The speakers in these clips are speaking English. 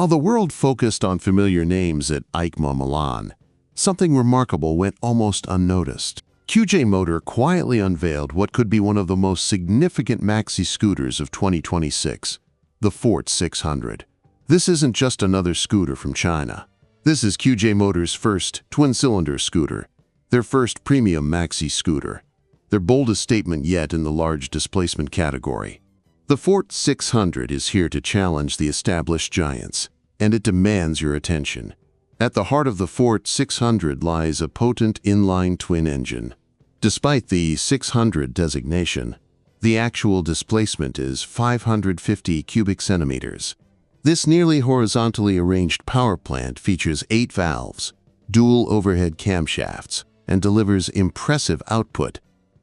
While the world focused on familiar names at EICMA Milan, something remarkable went almost unnoticed. QJMotor quietly unveiled what could be one of the most significant maxi-scooters of 2026, the Fort 600. This isn't just another scooter from China. This is QJMotor's first twin-cylinder scooter, their first premium maxi-scooter, their boldest statement yet in the large displacement category. The Fort 600 is here to challenge the established giants, and it demands your attention. At the heart of the Fort 600 lies a potent inline twin engine. Despite the 600 designation, the actual displacement is 550 cubic centimeters. This nearly horizontally arranged power plant features 8 valves, dual overhead camshafts, and delivers impressive output,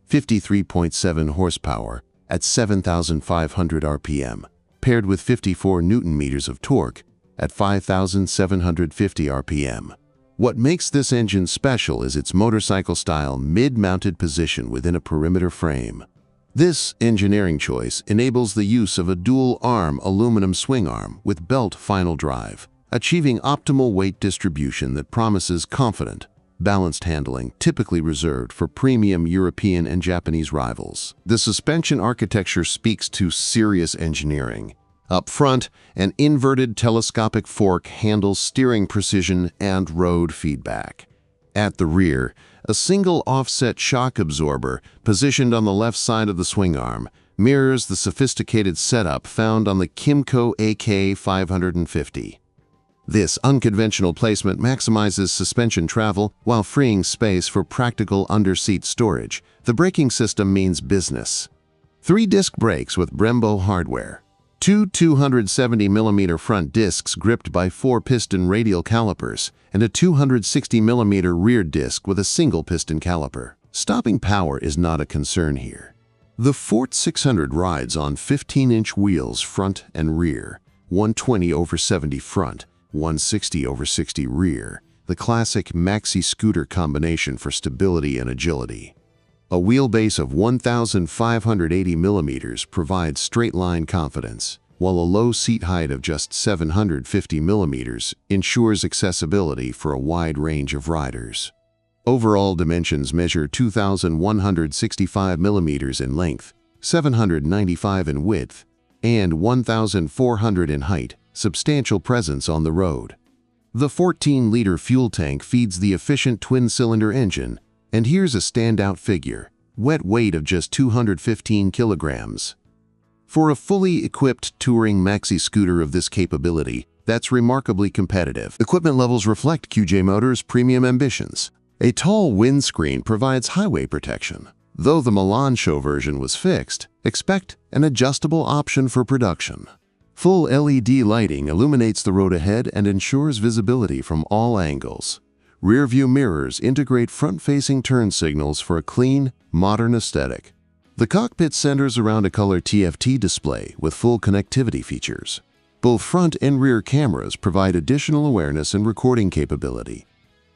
53.7 horsepower at 7,500 RPM, paired with 54 Newton-meters of torque at 5,750 RPM. What makes this engine special is its motorcycle-style mid-mounted position within a perimeter frame. This engineering choice enables the use of a dual-arm aluminum swing arm with belt final drive, achieving optimal weight distribution that promises confident, balanced handling typically reserved for premium European and Japanese rivals. The suspension architecture speaks to serious engineering. Up front, an inverted telescopic fork handles steering precision and road feedback. At the rear, a single offset shock absorber positioned on the left side of the swing arm mirrors the sophisticated setup found on the KYMCO AK550. This unconventional placement maximizes suspension travel while freeing space for practical under-seat storage. The braking system means business. 3-disc brakes with Brembo hardware. 2 270mm front discs gripped by 4-piston radial calipers, and a 260mm rear disc with a single piston caliper. Stopping power is not a concern here. The Fort 600 rides on 15-inch wheels front and rear, 120/70 front, 160/60 rear, the classic maxi-scooter combination for stability and agility. A wheelbase of 1,580mm provides straight-line confidence, while a low seat height of just 750mm ensures accessibility for a wide range of riders. Overall dimensions measure 2,165mm in length, 795 in width, and 1,400 in height, substantial presence on the road. The 14-liter fuel tank feeds the efficient twin-cylinder engine, and here's a standout figure, wet weight of just 215 kilograms. For a fully equipped touring maxi-scooter of this capability, that's remarkably competitive. Equipment levels reflect QJMotor's premium ambitions. A tall windscreen provides highway protection. Though the Milan show version was fixed, expect an adjustable option for production. Full LED lighting illuminates the road ahead and ensures visibility from all angles. Rear-view mirrors integrate front-facing turn signals for a clean, modern aesthetic. The cockpit centers around a color TFT display with full connectivity features. Both front and rear cameras provide additional awareness and recording capability.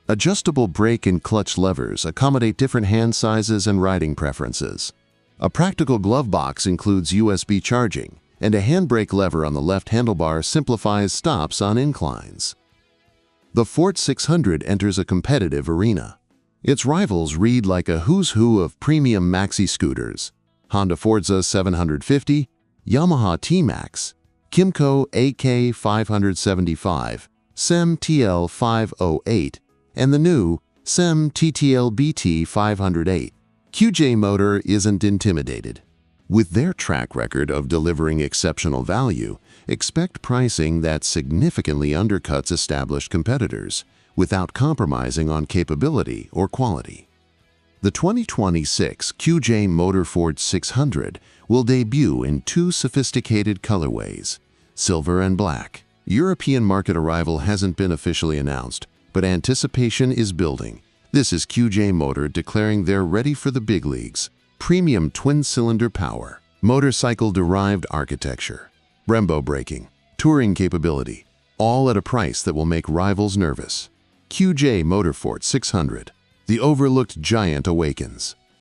Adjustable brake and clutch levers accommodate different hand sizes and riding preferences. A practical glove box includes USB charging, and a handbrake lever on the left handlebar simplifies stops on inclines. The Fort 600 enters a competitive arena. Its rivals read like a who's who of premium maxi-scooters: Honda Forza 750, Yamaha TMAX, KYMCO AK575, SEM TL508, and the new SEM TTL BT508. QJMotor isn't intimidated. With their track record of delivering exceptional value, expect pricing that significantly undercuts established competitors without compromising on capability or quality. The 2026 QJMotor Fort 600 will debut in 2 sophisticated colorways, silver and black. European market arrival hasn't been officially announced, but anticipation is building. This is QJMotor declaring they're ready for the big leagues. Premium twin-cylinder power, motorcycle-derived architecture, Brembo braking, touring capability, all at a price that will make rivals nervous. QJMotor Fort 600. The overlooked giant awakens.